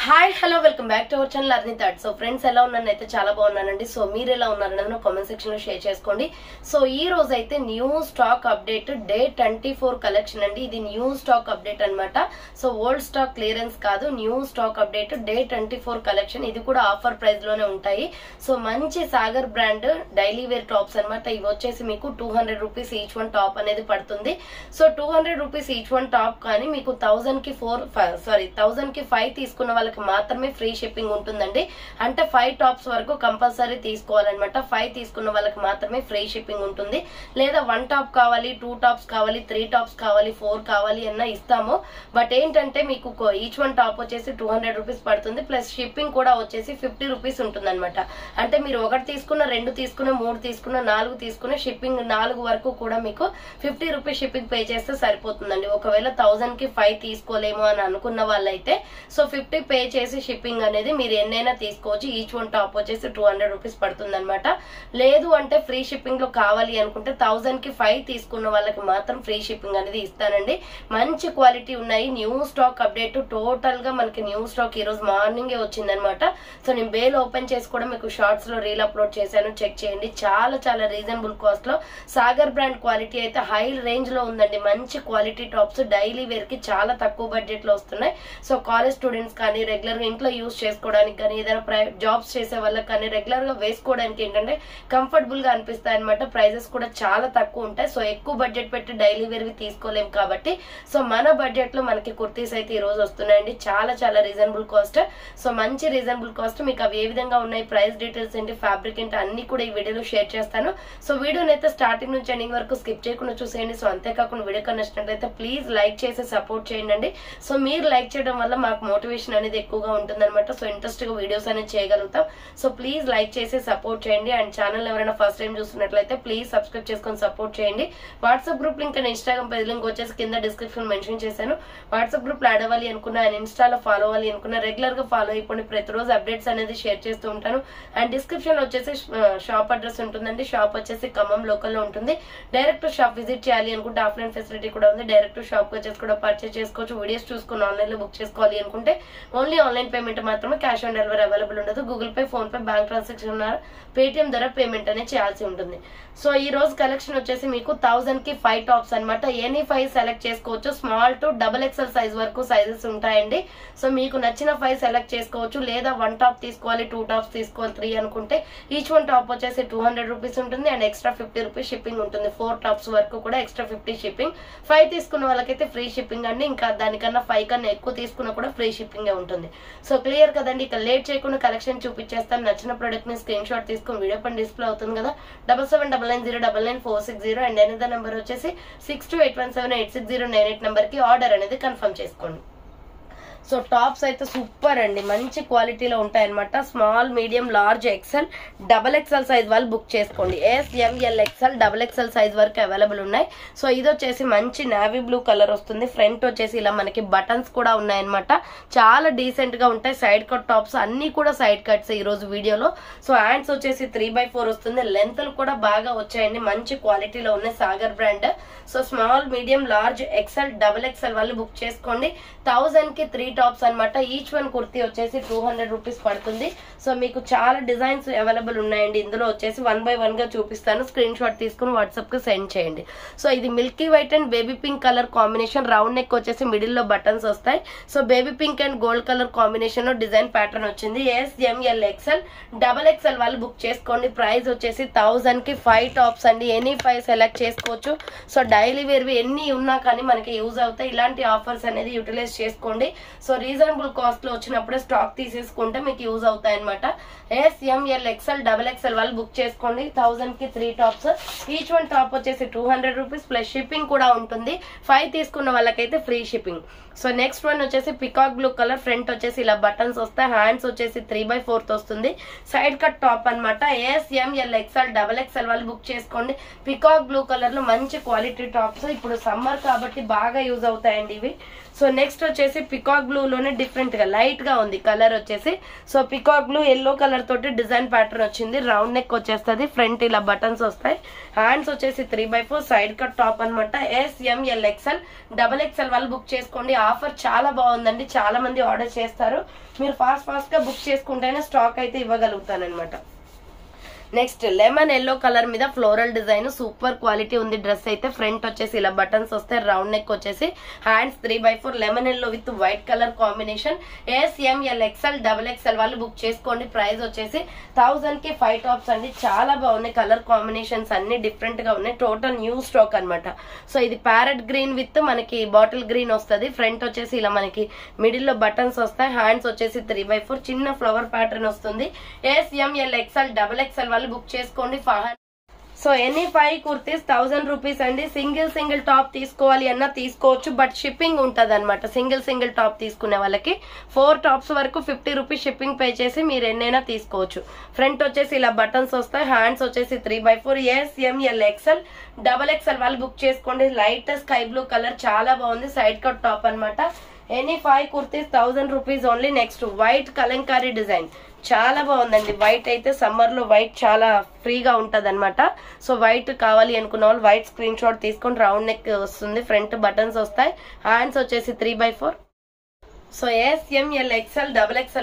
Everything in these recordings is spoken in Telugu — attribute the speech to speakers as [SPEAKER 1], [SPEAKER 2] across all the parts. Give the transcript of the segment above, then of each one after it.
[SPEAKER 1] Hi hello welcome back to our channel అర్ని థర్డ్. సో ఫ్రెండ్స్ ఎలా ఉన్నాను అయితే చాలా బాగున్నానండి. సో మీరు ఎలా ఉన్నారనేది కామెంట్ సెక్షన్ లో షేర్ చేసుకోండి. సో ఈ రోజు అయితే new stock update day 24 collection అండి. ఇది న్యూ స్టాక్ అప్డేట్ అన్నమాట. సో ఓల్డ్ స్టాక్ క్లియరెన్స్ కాదు, new stock update day 24 collection. ఇది కూడా ఆఫర్ ప్రైస్ లోనే ఉంటాయి. సో మంచి Sagar brand daily wear tops అనమాట. ఇవి వచ్చేసి మీకు 200 రూపీస్ ఈచ్ వన్ టాప్ అనేది పడుతుంది. So 200 rupees each one top కానీ మీకు 1000 కి 5 తీసుకున్న వాళ్ళకి మాత్రమే ఫ్రీ షిప్పింగ్ ఉంటుందండి. అంటే 5 టాప్స్ వరకు కంపల్సరీ తీసుకోవాలన్నమాట. 5 తీసుకున్న వాళ్ళకి మాత్రమే ఫ్రీ షిప్పింగ్ ఉంటుంది. లేదా 1 టాప్ కావాలి, 2 టాప్స్ కావాలి, 3 టాప్స్ కావాలి, 4 కావాలి అన్న ఇస్తాము. బట్ ఏంటంటే మీకు ఈచ్ వన్ టాప్ వచ్చేసి 200 రూపీస్ పడుతుంది. ప్లస్ షిప్పింగ్ కూడా వచ్చేసి 50 రూపీస్ ఉంటుంది అనమాట. అంటే మీరు 1 తీసుకున్న, 2 తీసుకున్న, 3 తీసుకున్న, 4 తీసుకున్న షిప్పింగ్ 4 వరకు కూడా మీకు 50 రూపీస్ షిప్పింగ్ పే చేస్తే సరిపోతుందండి. ఒకవేళ 1000 కి 5 తీసుకోలేము అని అనుకున్న వాళ్ళైతే సో 50 పే చేసి షిప్పింగ్ అనేది మీరు ఎన్నైనా తీసుకోవచ్చు. ఈచ్ వన్ టాప్ వచ్చేసి 200 రూపీస్ పడుతుంది అనమాట. లేదు అంటే ఫ్రీ షిప్పింగ్ లో కావాలి అనుకుంటే 1000 కి 5 తీసుకున్న వాళ్ళకి మాత్రం ఫ్రీ షిప్పింగ్ అనేది ఇస్తానండి. మంచి క్వాలిటీ ఉన్నాయి. న్యూ స్టాక్ అప్డేట్ టోటల్ గా మనకి న్యూ స్టాక్ ఈ రోజు మార్నింగ్ వచ్చిందనమాట. సో నేను బేల్ ఓపెన్ చేసి కూడా మీకు షార్ట్స్ లో రీల్ అప్లోడ్ చేశాను, చెక్ చేయండి. చాలా చాలా రీజనబుల్ కాస్ట్ లో సాగర్ బ్రాండ్ క్వాలిటీ అయితే హై రేంజ్ లో ఉందండి. మంచి క్వాలిటీ టాప్స్ డైలీ వేర్ కి చాలా తక్కువ బడ్జెట్ లో వస్తున్నాయి. సో కాలేజ్ స్టూడెంట్స్ కానీ రెగ్యులర్ గా ఇంట్లో యూజ్ చేసుకోవడానికి కానీ ఏదైనా జాబ్స్ చేసే వాళ్ళకి కానీ రెగ్యులర్ గా వేసుకోవడానికి ఏంటంటే కంఫర్టబుల్ గా అనిపిస్తాయి అనమాట. ప్రైజెస్ కూడా చాలా తక్కువ ఉంటాయి. సో ఎక్కువ బడ్జెట్ పెట్టి డైలీ వేర్ వి తీసుకోలేము కాబట్టి సో మన బడ్జెట్ లో మనకి కుర్తీస్ అయితే ఈ రోజు వస్తున్నాయండి. చాలా చాలా రీజనబుల్ కాస్ట్. సో మంచి రీజనబుల్ కాస్ట్. మీకు అవి ఏ విధంగా ఉన్నాయి, ప్రైస్ డీటెయిల్స్ ఏంటి, ఫ్యాబ్రిక్ ఏంటి అన్ని కూడా ఈ వీడియోలో షేర్ చేస్తాను. సో వీడియోని అయితే స్టార్టింగ్ నుంచి ఎండింగ్ వరకు స్కిప్ చేయకుండా చూసేయండి. సో అంతేకాకుండా వీడియో నచ్చినట్లయితే ప్లీజ్ లైక్ చేసి సపోర్ట్ చేయండి. సో మీరు లైక్ చేయడం వల్ల మాకు మోటివేషన్ అనేది ఎక్కువగా ఉంటుంది అనమాట. సో ఇంట్రెస్ట్ గా వీడియోస్ అనేది చేయగలుగుతాం. సో ప్లీజ్ లైక్ చేసి సపోర్ట్ చేయండి. అండ్ ఛానల్ ఎవరైనా ఫస్ట్ టైం చూస్తున్నట్లయితే ప్లీజ్ సబ్స్క్రైబ్ చేసుకొని సపోర్ట్ చేయండి. WhatsApp group link and Instagram page link వచ్చేసి కింద డిస్క్రిప్షన్ మెన్షన్ చేశాను. వాట్సాప్ గ్రూప్ లో యాడ్ అవ్వాలి అనుకున్నా అండ్ ఇన్స్టాలో ఫాలో అవ్వాలి అనుకున్నా రెగ్యులర్ గా ఫాలో అయిపోండి. ప్రతిరోజు అప్డేట్స్ అనేది షేర్ చేస్తూ ఉంటాను. అండ్ డిస్క్రిప్షన్ లో వచ్చేసి షాప్ అడ్రస్ ఉంటుందండి. షాప్ వచ్చేసి ఖమ్మం లోకల్ లో ఉంటుంది. డైరెక్ట్ షాప్ విజిట్ చేయాలి అనుకుంటే ఆఫ్లైన్ ఫెసిలిటీ కూడా ఉంది. డైరెక్ట్ షాప్ వచ్చేసి కూడా పర్చేస్ చేసుకోవచ్చు. వీడియోస్ చూసుకుని ఆన్లైన్ లో బుక్ చేసుకోవాలి అనుకుంటే ఓన్లీ ఆన్లైన్ పేమెంట్ మాత్రమే, క్యాష్ ఆన్ డెలివరీ అవైలబుల్ ఉండదు. Google pay, phone pay, bank transaction, Paytm ద్వారా పేమెంట్ అనేది చేయాల్సి ఉంటుంది. సో ఈ రోజు కలెక్షన్ వచ్చేసి మీకు 1000 కి 5 టాప్స్ అనమాట. ఎనీ 5 సెలెక్ట్ చేసుకోవచ్చు. స్మాల్ టు XXL సైజ్ వరకు సైజెస్ ఉంటాయండి. సో మీకు నచ్చిన 5 సెలెక్ట్ చేసుకోవచ్చు. లేదా 1 టాప్ తీసుకోవాలి, 2 టాప్స్ తీసుకోవాలి, 3 అనుకుంటే ఈచ్ వన్ టాప్ వచ్చేసి 200 రూపీస్ ఉంటుంది. అండ్ ఎక్స్ట్రా 50 రూపీస్ షిప్పింగ్ ఉంటుంది. 4 టాప్స్ వరకు కూడా ఎక్స్ట్రా 50 షిప్పింగ్. 5 తీసుకున్న వాళ్ళకైతే ఫ్రీ షిప్పింగ్ అండి. ఇంకా దానికన్నా 5 కన్నా ఎక్కువ తీసుకున్నా కూడా ఫ్రీ షిప్పింగ్ ఉంటుంది. సో క్లియర్ కదండి. ఇక లేట్ చేయకుండా కలెక్షన్ చూపించేస్తాను. నచ్చిన ప్రొడక్ట్ ని స్క్రీన్ షాట్ తీసుకుని వీడియో పైన డిస్ప్లే అవుతుంది కదా, 7799099460 అండ్ అనేది నెంబర్ వచ్చేసి 6281786098 నెంబర్ కి ఆర్డర్ అనేది కన్ఫర్మ్ చేసుకోండి. సో టాప్స్ అయితే సూపర్ అండి. మంచి క్వాలిటీలో ఉంటాయన్నమాట. Small, medium, large, XL, XXL size వాళ్ళు బుక్ చేసుకోండి. SML, XL, XXL సైజ్ వరకు అవైలబుల్ ఉన్నాయి. సో ఇది వచ్చేసి మంచి నావీ బ్లూ కలర్ వస్తుంది. ఫ్రంట్ వచ్చేసి ఇలా మనకి బటన్స్ కూడా ఉన్నాయన్నమాట. చాలా డీసెంట్ గా ఉంటాయి. సైడ్ కట్ టాప్స్ అన్ని కూడా సైడ్ కట్స్ ఈ రోజు వీడియోలో. సో హ్యాండ్స్ వచ్చేసి 3/4 వస్తుంది. లెంత్లు కూడా బాగా వచ్చాయండి. మంచి క్వాలిటీలో ఉన్నాయి Sagar brand. So small, medium, large, XL, XXL వాళ్ళు బుక్ చేసుకోండి. 1000 కి 3 టాప్స్ అనమాట. ఈచ్ వన్ కుర్తీ వచ్చేసి 200 రూపీస్ పడుతుంది. సో మీకు చాలా డిజైన్స్ అవైలబుల్ ఉన్నాయండి. ఇందులో వచ్చేసి 1 by 1 గా చూపిస్తాను. స్క్రీన్ షాట్ తీసుకుని వాట్సాప్ కి సెండ్ చేయండి. సో ఇది Milky white and baby pink colour combination. Round neck వచ్చేసి మిడిల్ లో బటన్స్ వస్తాయి. So baby pink and gold colour combination లో డిజైన్ ప్యాటర్న్ వచ్చింది. SML, XL, XXL వాళ్ళు బుక్ చేసుకోండి. ప్రైస్ వచ్చేసి 1000 కి 5 టాప్స్ అండి. ఎనీ 5 సెలెక్ట్ చేసుకోవచ్చు. సో డైలీ వేర్వి ఎన్ని ఉన్నా కానీ మనకి యూజ్ అవుతాయి. ఇలాంటి ఆఫర్స్ అనేది యూటిలైజ్ చేసుకోండి. సో రీజనబుల్ కాస్ట్ లో వచ్చినప్పుడే స్టాక్ తీసేసుకుంటే మీకు యూజ్ అవుతాయి అనమాట. SML, XL, XXL వాళ్ళు బుక్ చేసుకోండి. 1000 కి 3 టాప్స్. ఈచ్ వన్ టాప్ వచ్చేసి 200 రూపీస్ ప్లస్ షిప్పింగ్ కూడా ఉంటుంది. 5 తీసుకున్న వాళ్ళకైతే free shipping. So next one వచ్చేసి పికాక్ బ్లూ కలర్. ఫ్రంట్ వచ్చేసి ఇలా బటన్స్ వస్తాయి. హ్యాండ్స్ వచ్చేసి 3/4 వస్తుంది. సైడ్ కట్ టాప్ అనమాట. SML, XL, XXL వాళ్ళు బుక్ చేసుకోండి. పికాక్ బ్లూ కలర్ లో మంచి క్వాలిటీ టాప్స్. ఇప్పుడు సమ్మర్ కాబట్టి బాగా యూజ్ అవుతాయండి ఇవి. సో నెక్స్ట్ వచ్చేసి పికాక్ బ్లూ లోనే డిఫరెంట్ గా లైట్ గా ఉంది కలర్ వచ్చేసి. So peacock blue yellow colour తోటి డిజైన్ ప్యాటర్న్ వచ్చింది. రౌండ్ నెక్ వచ్చేస్తుంది, ఫ్రంట్ ఇలా బటన్స్ వస్తాయి. హ్యాండ్స్ వచ్చేసి 3/4 సైడ్ కట్ టాప్ అనమాట. SML XL వాళ్ళు బుక్ చేసుకోండి. ఆఫర్ చాలా బాగుందండి, చాలా మంది ఆర్డర్ చేస్తారు. మీరు ఫాస్ట్ గా బుక్ చేసుకుంటేనే స్టాక్ అయితే ఇవ్వగలుగుతానమాట. నెక్స్ట్ లెమన్ ఎల్లో కలర్ మీద ఫ్లోరల్ డిజైన్, సూపర్ క్వాలిటీ ఉంది డ్రెస్ అయితే. ఫ్రంట్ వచ్చేసి ఇలా బటన్స్ వస్తాయి, రౌండ్ నెక్ వచ్చేసి, hands 3/4 lemon yellow with white colour combination. SML XL వాళ్ళు బుక్ చేసుకోండి. ప్రైస్ వచ్చేసి 1000 కి 5 టాప్స్ అండి. చాలా బాగున్నాయి, కలర్ కాంబినేషన్స్ అన్ని డిఫరెంట్ గా ఉన్నాయి. టోటల్ న్యూ స్టాక్ అనమాట. సో ఇది ప్యారెట్ గ్రీన్ విత్ మనకి బాటిల్ గ్రీన్ వస్తుంది. ఫ్రంట్ వచ్చేసి ఇలా మనకి మిడిల్ లో బటన్స్ వస్తాయి. హ్యాండ్స్ వచ్చేసి 3/4 చిన్న ఫ్లవర్ ప్యాటర్న్ వస్తుంది. SML XL వాళ్ళు బుక్ చేసుకోండి. సో ఎనీ 5 కుర్తీస్ 1000 రూపీస్ అండి. సింగిల్ టాప్ తీసుకోవాలి అన్నా తీసుకోవచ్చు, బట్ షిప్పింగ్ ఉంటుంది అనమాట. సింగిల్ టాప్ తీసుకునే వాళ్ళకి 4 టాప్స్ వరకు 50 రూపీస్ షిప్పింగ్ పే చేసి మీరు ఎన్నైనా తీసుకోవచ్చు. ఫ్రంట్ వచ్చేసి ఇలా బటన్స్ వస్తాయి. హ్యాండ్స్ వచ్చేసి 3/4 SML XL వాళ్ళు బుక్ చేసుకోండి. లైట్ స్కై బ్లూ కలర్ చాలా బాగుంది, సైడ్ కట్ టాప్ అనమాట. Any 5 kurtis 1000 rupees only. Next white Kalamkari design చాలా బాగుందండి. వైట్ అయితే సమ్మర్ లో వైట్ చాలా ఫ్రీగా ఉంటది అనమాట. సో వైట్ కావాలి అనుకున్న వాళ్ళు వైట్ స్క్రీన్ షాట్ తీసుకొని, రౌండ్ నెక్ వస్తుంది, ఫ్రంట్ బటన్స్ వస్తాయి. హ్యాండ్స్ వచ్చేసి 3/4. సో SML XL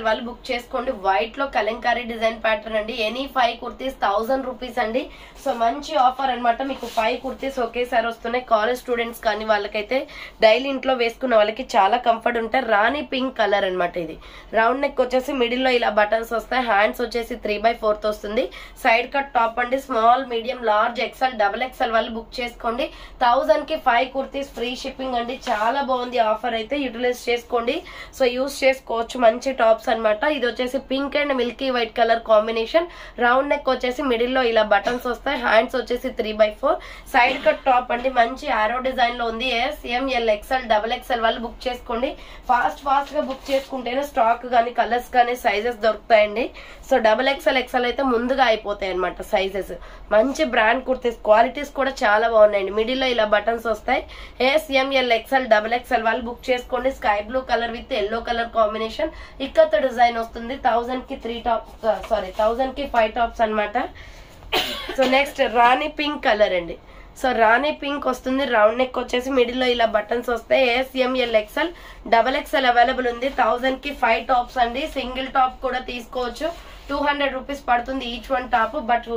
[SPEAKER 1] వాళ్ళు బుక్ చేసుకోండి. వైట్ లో కలంకారీ డిజైన్ ప్యాటర్న్ అండి. ఎనీ 5 కుర్తీస్ 1000 రూపీస్ అండి. సో మంచి ఆఫర్ అనమాట. మీకు 5 కుర్తీస్ ఒకేసారి వస్తున్నాయి. కాలేజ్ స్టూడెంట్స్ కానీ వాళ్ళకైతే డైలీ ఇంట్లో వేసుకున్న వాళ్ళకి చాలా కంఫర్ట్ ఉంటాయి. రాణి పింక్ కలర్ అనమాట. ఇది రౌండ్ నెక్ వచ్చేసి మిడిల్ లో ఇలా బటన్స్ వస్తాయి. హ్యాండ్స్ వచ్చేసి 3/4 వస్తుంది. సైడ్ కట్ టాప్ అండి. స్మాల్, మీడియం, లార్జ్, XL వాళ్ళు బుక్ చేసుకోండి. 1000 కి 5 కుర్తీస్ ఫ్రీ షిప్పింగ్ అండి. చాలా బాగుంది ఆఫర్ అయితే, యూటిలైజ్ చేసుకోండి. సో యూస్ చేసుకోవచ్చు, మంచి టాప్స్ అనమాట. ఇది వచ్చేసి pink and Milky white colour combination. Round neck వచ్చేసి మిడిల్ లో ఇలా బటన్స్ వస్తాయి. హ్యాండ్స్ వచ్చేసి 3/4 సైడ్ కట్ టాప్ అండి. మంచి ఆరో డిజైన్ లో ఉంది. SML XL వాళ్ళు బుక్ చేసుకోండి. ఫాస్ట్ గా బుక్ చేసుకుంటేనే స్టాక్ గానీ కలర్స్ కానీ సైజెస్ దొరుకుతాయండి. సో XXL అయితే ముందుగా అయిపోతాయి అనమాట సైజెస్. మంచి బ్రాండ్ కుర్తీస్, క్వాలిటీస్ కూడా చాలా బాగున్నాయండి. మిడిల్ లో ఇలా బటన్స్ వస్తాయి. SML XL వాళ్ళు బుక్ చేసుకోండి. Sky blue colour with yellow colour combination, ఇక్కత design వస్తుంది. 1000 కి 5 టాప్స్ అనమాట. So next rani pink colour అండి. సో రాణి పింక్ వస్తుంది. రౌండ్ నెక్ వచ్చేసి మిడిల్ లో ఇలా బటన్స్ వస్తాయి. SML XL అవైలబుల్ ఉంది. 1000 కి 5 టాప్స్ అండి. సింగిల్ టాప్ కూడా తీసుకోవచ్చు. 200 రూపీస్ పడుతుంది each one top. But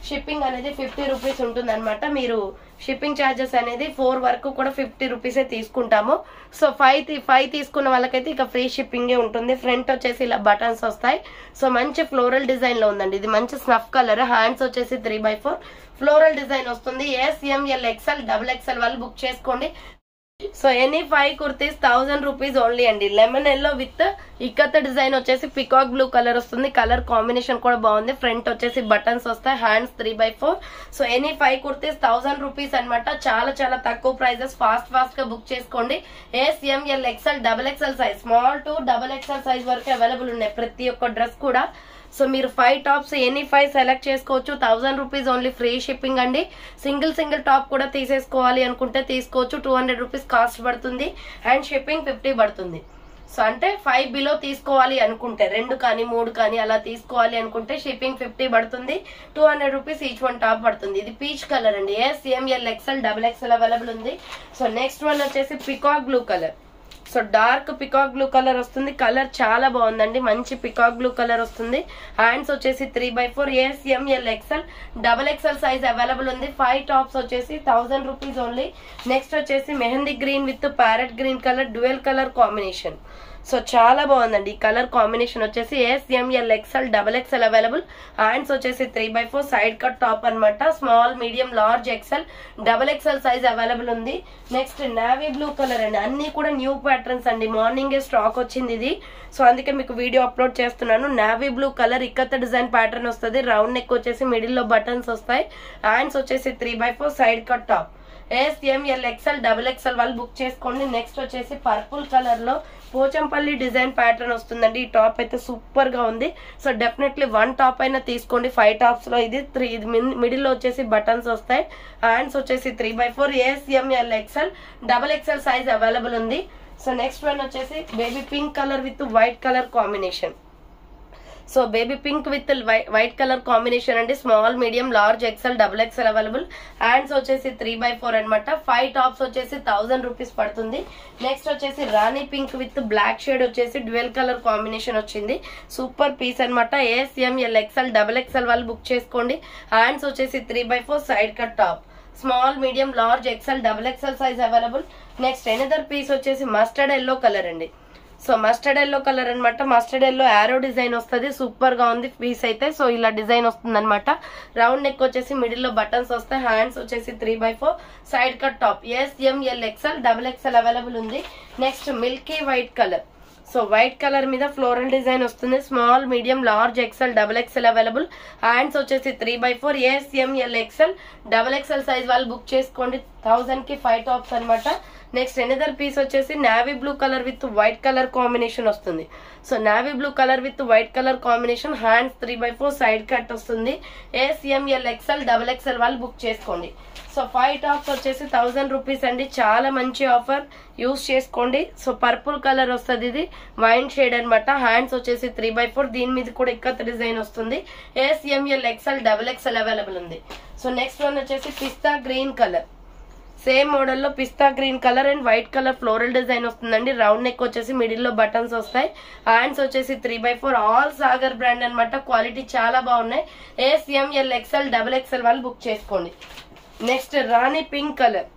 [SPEAKER 1] shipping అనేది 50 రూపీస్ ఉంటుంది అనమాట. మీరు షిప్పింగ్ ఛార్జెస్ అనేది 4 వరకు కూడా 50 రూపీసే తీసుకుంటాము. సో 5 తీసుకున్న వాళ్ళకైతే ఇక ఫ్రీ షిప్పింగే ఉంటుంది. ఫ్రంట్ వచ్చేసి ఇలా బటన్స్ వస్తాయి. సో మంచి ఫ్లోరల్ డిజైన్ లో ఉందండి. ఇది మంచి స్నఫ్ కలర్. హ్యాండ్స్ వచ్చేసి 3/4 ఫ్లోరల్ డిజైన్ వస్తుంది. SML XL వాళ్ళు బుక్ చేసుకోండి. So any 5 kurtis 1000 rupees only అండి. Lemon yellow with ikat design వచ్చేసి పికాక్ బ్లూ కలర్ వస్తుంది. కలర్ కాంబినేషన్ కూడా బాగుంది. ఫ్రంట్ వచ్చేసి బటన్స్ వస్తాయి. Hands 3/4. So any 5 kurtis 1000 rupees అనమాట. చాలా తక్కువ ప్రైజెస్. ఫాస్ట్ గా బుక్ చేసుకోండి. SML XL size, small to XXL size వరకు అవైలబుల్ ఉన్నాయి ప్రతి ఒక్క డ్రెస్ కూడా. సో మీరు 5 టాప్స్ ఎనీ 5 సెలెక్ట్ చేసుకోవచ్చు. 1000 రూపీస్ ఓన్లీ, ఫ్రీ షిప్పింగ్ అండి. సింగిల్ టాప్ కూడా తీసేసుకోవాలి అనుకుంటే తీసుకోవచ్చు. 200 రూపీస్ కాస్ట్ పడుతుంది అండ్ షిప్పింగ్ 50 పడుతుంది. సో అంటే 5 బిలో తీసుకోవాలి అనుకుంటే, 2 కానీ 3 కానీ అలా తీసుకోవాలి అనుకుంటే షిప్పింగ్ 50 పడుతుంది. 200 రూపీస్ ఈచ్ వన్ టాప్ పడుతుంది. ఇది పీచ్ కలర్ అండి. SML XL అవైలబుల్ ఉంది. సో నెక్స్ట్ వన్ వచ్చేసి peacock blue colour. So dark peacock blue colour వస్తుంది. కలర్ చాలా బాగుందండి. మంచి పికాక్ బ్లూ కలర్ వస్తుంది. హ్యాండ్స్ వచ్చేసి 3/4 SML XL సైజ్ అవైలబుల్ ఉంది. 5 టాప్స్ వచ్చేసి 1000 రూపీస్ ఓన్లీ. నెక్స్ట్ వచ్చేసి mehndi green with parrot green colour, dual colour combination. So చాలా బాగుందండి ఈ కలర్ కాంబినేషన్ వచ్చేసి. SML XL available. హ్యాండ్స్ వచ్చేసి 3/4 సైడ్ కట్ టాప్ అనమాట. Small, medium, large, XXL size available ఉంది. నెక్స్ట్ నావీ బ్లూ కలర్ అండి. అన్ని కూడా న్యూ ప్యాటర్న్స్ అండి. మార్నింగ్ స్టాక్ వచ్చింది ఇది. సో అందుకే మీకు వీడియో అప్లోడ్ చేస్తున్నాను. Navy blue colour ఇక్కత design pattern వస్తుంది. రౌండ్ నెక్ వచ్చేసి మిడిల్ లో బటన్స్ వస్తాయి. హ్యాండ్స్ వచ్చేసి 3/4 side cut top. SML XL వాళ్ళు బుక్ చేసుకోండి. నెక్స్ట్ వచ్చేసి పర్పుల్ కలర్ లో పోచంపల్లి డిజైన్ ప్యాటర్న్ వస్తుందండి. ఈ టాప్ అయితే సూపర్ గా ఉంది. సో డెఫినెట్లీ 1 టాప్ అయినా తీసుకోండి. 5 టాప్స్ లో ఇది మిడిల్ లో వచ్చేసి బటన్స్ వస్తాయి. హ్యాండ్స్ వచ్చేసి 3/4 SML XL సైజ్ అవైలబుల్ ఉంది. సో నెక్స్ట్ వన్ వచ్చేసి baby pink colour with white colour combination. So baby pink with white colour combination అండి. Small, medium, large, XL, double XL available. Hands వచ్చేసి 3/4 అనమాట. 5 టాప్స్ వచ్చేసి 1000 రూపీస్ పడుతుంది. నెక్స్ట్ వచ్చేసి rani pink with black shade వచ్చేసి డ్యూయల్ కలర్ కాంబినేషన్ వచ్చింది. సూపర్ పీస్ అనమాట. ASML ఎక్సెల్, డబుల్ ఎక్సెల్ వాళ్ళు బుక్ చేసుకోండి. హ్యాండ్స్ వచ్చేసి 3/4 side cut top. Small, medium, large, XL, double XL size available. Next another piece వచ్చేసి మస్టర్డ్ ఎల్లో కలర్ అండి. సో మస్టర్డ్ ఎల్లో కలర్ అనమాట. మస్టర్డ్ ఎల్లో యారో డిజైన్ వస్తుంది. సూపర్ గా ఉంది పీస్ అయితే. సో ఇలా డిజైన్ వస్తుంది అనమాట. రౌండ్ నెక్ వచ్చేసి మిడిల్ లో బటన్స్ వస్తాయి. హ్యాండ్స్ వచ్చేసి 3/4 side cut top. ASML XL, double XL available ఉంది. Next milky white colour. So white colour మీద ఫ్లోరల్ డిజైన్ వస్తుంది. Small, medium, large, XL, double XL available. Hands వచ్చేసి 3/4 ASML XL, double XL size వాళ్ళు బుక్ చేసుకోండి. 1000 కి 5 టాప్స్ అనమాట. నెక్స్ట్ ఎనదర్ పీస్ వచ్చేసి navy blue colour with white colour combination వస్తుంది. So navy blue colour with white colour combination. Hands 3/4 side cut వస్తుంది. ASML ఎక్సెల్, డబుల్ ఎక్సెల్ వాళ్ళు బుక్ చేసుకోండి. సో 5 టాప్స్ వచ్చేసి 1000 రూపీస్ అండి. చాలా మంచి ఆఫర్, యూస్ చేసుకోండి. సో పర్పుల్ కలర్ వస్తుంది. ఇది వైన్ షేడ్ అనమాట. హ్యాండ్స్ వచ్చేసి 3/4. దీని మీద కూడా ఇక్కత్ డిజైన్ వస్తుంది. ASML XL, double XL available ఉంది. సో నెక్స్ట్ వన్ వచ్చేసి pista green colour. Same model లో pista green colour and white colour floral design వస్తుందండి. రౌండ్ నెక్ వచ్చేసి మిడిల్ లో బటన్స్ వస్తాయి. హ్యాండ్స్ వచ్చేసి 3/4 ఆల్ సాగర్ బ్రాండ్ అనమాట. క్వాలిటీ చాలా బాగున్నాయి. ASML ఎక్సెల్, డబుల్ ఎక్సెల్ వాళ్ళు బుక్ చేసుకోండి. Next rani pink colour.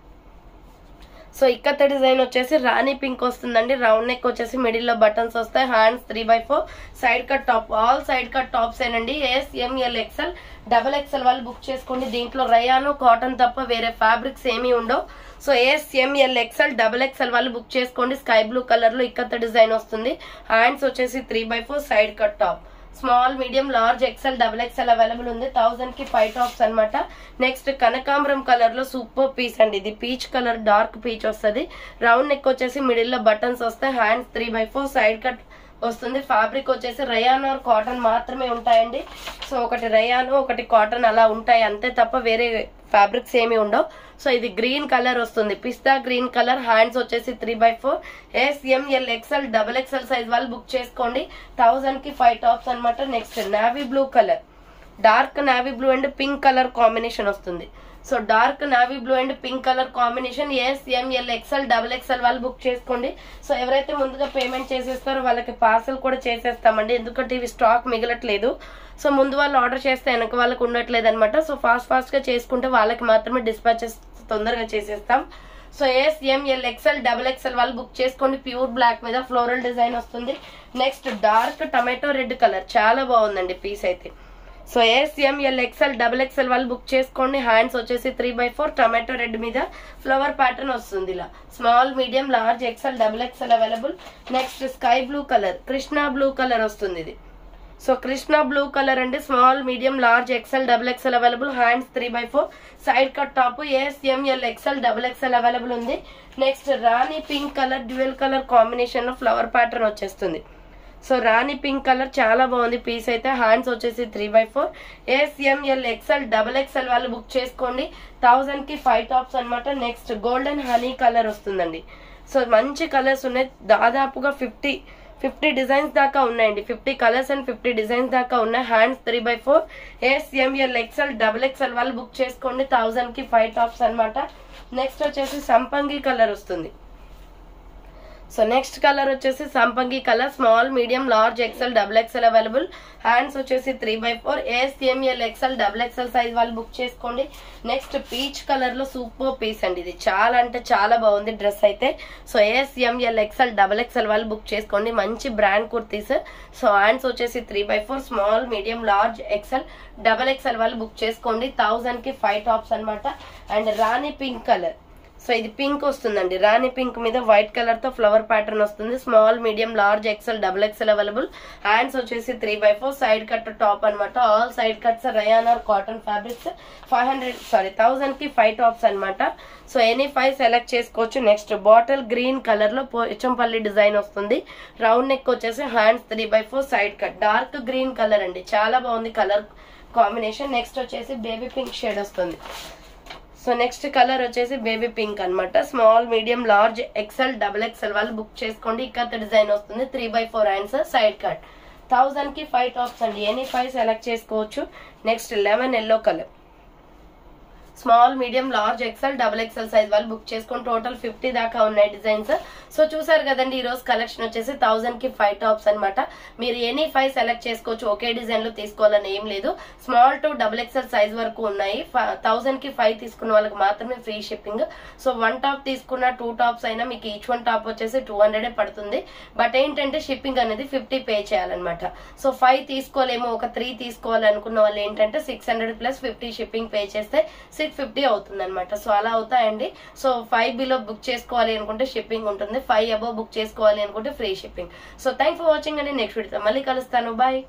[SPEAKER 1] So ikat design వచ్చేసి రాణి పింక్ వస్తుందండి. రౌండ్ నెక్ వచ్చేసి మిడిల్ లో బటన్స్ వస్తాయి. Hands 3/4 side cut top. All side cut tops ఏనండి. ASML ఎక్సెల్, డబుల్ ఎక్సెల్ వాళ్ళు బుక్ చేసుకోండి. దీంట్లో రయాను, కాటన్ తప్ప వేరే ఫ్యాబ్రిక్స్ ఏమీ ఉండవు. So ASML XL, double XL వాళ్ళు బుక్ చేసుకోండి. స్కై బ్లూ కలర్ లో ఇక్కత డిజైన్ వస్తుంది. హ్యాండ్స్ వచ్చేసి 3/4 side cut top. Small, medium, large, XL, double XL available ఉంది. 1000 కి 5 టాప్స్ అనమాట. నెక్స్ట్ కనకాంబరం కలర్ లో సూపర్ పీస్ అండి. ఇది పీచ్ కలర్, డార్క్ పీచ్ వస్తుంది. రౌండ్ నెక్ వచ్చేసి మిడిల్ లో బటన్స్ వస్తాయి. హ్యాండ్స్ 3/4 సైడ్ కట్ వస్తుంది. ఫ్యాబ్రిక్ వచ్చేసి రయాన్ ఆర్ కాటన్ మాత్రమే ఉంటాయండి. సో ఒకటి రయాన్, ఒకటి కాటన్ అలా ఉంటాయి అంతే తప్ప వేరే ఫ్యాబ్రిక్స్ ఏమి ఉండవు. సో ఇది గ్రీన్ కలర్ వస్తుంది. పిస్తా గ్రీన్ కలర్. హ్యాండ్స్ వచ్చేసి 3/4. ASML XL, double XL size వాళ్ళు బుక్ చేసుకోండి. 1000 కి 5 టాప్స్ అనమాట. Next navy blue colour. Dark navy blue and pink colour combination వస్తుంది. So dark navy blue and pink colour combination. ASML XL, double XL వాళ్ళు బుక్ చేసుకోండి. సో ఎవరైతే ముందుగా పేమెంట్ చేసేస్తారో వాళ్ళకి పార్సల్ కూడా చేసేస్తామండి. ఎందుకంటే ఇవి స్టాక్ మిగలట్లేదు. సో ముందు వాళ్ళు ఆర్డర్ చేస్తే వెనక వాళ్ళకి ఉండట్లేదు అనమాట. సో ఫాస్ట్ గా చేసుకుంటే వాళ్ళకి మాత్రమే డిస్పాచెస్ తొందరగా చేసేస్తాం. So ASML XL, double XL వాళ్ళు బుక్ చేసుకోండి. ప్యూర్ బ్లాక్ మీద ఫ్లోరల్ డిజైన్ వస్తుంది. Next dark tomato red colour. చాలా బాగుందండి పీస్ అయితే. So ASML XL, double XL వాళ్ళు బుక్ చేసుకోండి. హ్యాండ్స్ వచ్చేసి 3/4 టమాటో రెడ్ మీద ఫ్లవర్ ప్యాటర్న్ వస్తుంది. ఇలా small, medium, large, XL, double XL available. Next sky blue colour, Krishna blue colour వస్తుంది. ఇది సో కృష్ణా బ్లూ కలర్ అండి. Small, medium, large, XL, double XL available. Hands 3/4 side cut top. ASML XL, double XL available ఉంది. Next rani pink colour, dual colour combination లో ఫ్లవర్ ప్యాటర్న్ వచ్చేస్తుంది. సో రాణి పింక్ కలర్ చాలా బాగుంది పీస్ అయితే. హ్యాండ్స్ వచ్చేసి 3/4. ASML ఎక్సెల్, డబుల్ ఎక్సెల్ వాళ్ళు బుక్ చేసుకోండి. 1000 కి 5 టాప్స్ అనమాట. నెక్స్ట్ గోల్డెన్ హనీ కలర్ వస్తుందండి. సో మంచి కలర్స్ ఉన్నాయి. దాదాపుగా 50 డిజైన్స్ దాకా ఉన్నాయండి. 50 కలర్స్ అండ్ 50 డిజైన్స్ దాకా ఉన్నాయి. Hands 3/4. ASML XL, double XL వాళ్ళు బుక్ చేసుకోండి. 1000 కి 5 టాప్స్ అనమాట. నెక్స్ట్ వచ్చేసి సంపంగి కలర్ వస్తుంది. సో నెక్స్ట్ కలర్ వచ్చేసి సంపంగి colour. Small, medium, large, XL, double XL available. Hands వచ్చేసి 3/4. ASML XL, double XL size వాళ్ళు బుక్ చేసుకోండి. నెక్స్ట్ పీచ్ కలర్ లో సూపర్ పీస్ అండి. ఇది చాలా అంటే చాలా బాగుంది డ్రెస్ అయితే. So ASML XL, double XL వాళ్ళు బుక్ చేసుకోండి. మంచి బ్రాండ్ కుర్తీస్. సో హ్యాండ్స్ వచ్చేసి 3/4. Small, medium, large, XL, double XL వాళ్ళు బుక్ చేసుకోండి. 1000 కి 5 టాప్స్ అనమాట. And rani pink colour. So ఇది పింక్ వస్తుందండి. రాణి పింక్ మీద వైట్ కలర్ తో ఫ్లవర్ ప్యాటర్న్ వస్తుంది. Small, medium, large, XL, double XL available. Hands వచ్చేసి 3/4 సైడ్ కట్ టాప్ అనమాట. All side cuts rayon or cotton fabrics. 1000 కి 5 టాప్స్ అనమాట. సో ఎనీ 5 సెలెక్ట్ చేసుకోవచ్చు. నెక్స్ట్ బాటిల్ గ్రీన్ కలర్ లో పోచంపల్లి డిజైన్ వస్తుంది. రౌండ్ నెక్ వచ్చేసి. Hands 3/4 side cut. Dark green colour అండి. చాలా బాగుంది కలర్ కాంబినేషన్. నెక్స్ట్ వచ్చేసి బేబీ పింక్ షేడ్ వస్తుంది. సో నెక్స్ట్ కలర్ వచ్చేసి బేబీ పింక్ అన్నమాట. Small, medium, large, XL, double XL వాళ్ళు బుక్ చేసుకోండి. ఇక్కడ డిజైన్ వస్తుంది 3/4 హ్యాండ్స్, సైడ్ కట్. 1000 కి 5 టాప్స్ అండి. ఎనీ 5 సెలెక్ట్ చేసుకోవచ్చు. Next lemon yellow colour. Small, medium, large, XL, double XL size వాళ్ళు బుక్ చేసుకొని టోటల్ 50 దాకా ఉన్నాయి డిజైన్స్. సో చూసారు కదండి, ఈ రోజు కలెక్షన్ వచ్చేసి 1000 కి 5 టాప్స్ అనమాట. మీరు ఎనీ 5 సెలెక్ట్ చేసుకోవచ్చు. ఒకే డిజైన్ లో తీసుకోవాలని ఏం లేదు. Small to double XL size వరకు ఉన్నాయి. 1000 కి 5 తీసుకున్న వాళ్ళకి మాత్రమే ఫ్రీ షిప్పింగ్. సో 1 టాప్ తీసుకున్న 2 టాప్స్ అయినా మీకు ఈచ్ 1 టాప్ వచ్చేసి 200 పడుతుంది. బట్ ఏంటంటే షిప్పింగ్ అనేది 50 పే చేయాలన్నమాట. సో 5 తీసుకోలేము, ఒక 3 తీసుకోవాలనుకున్న వాళ్ళు ఏంటంటే 600 ప్లస్ 50 షిప్పింగ్ పే చేస్తే 650 అవుతుంది అనమాట. సో అలా అవుతాయండి. సో 5 బిలో బుక్ చేసుకోవాలి అనుకుంటే షిప్పింగ్ ఉంటుంది. 5 అబోవ్ బుక్ చేసుకోవాలి అనుకుంటే free shipping. So thank for watching అండి. నెక్స్ట్ వీడియోతో మళ్ళీ కలుస్తాను. బాయ్.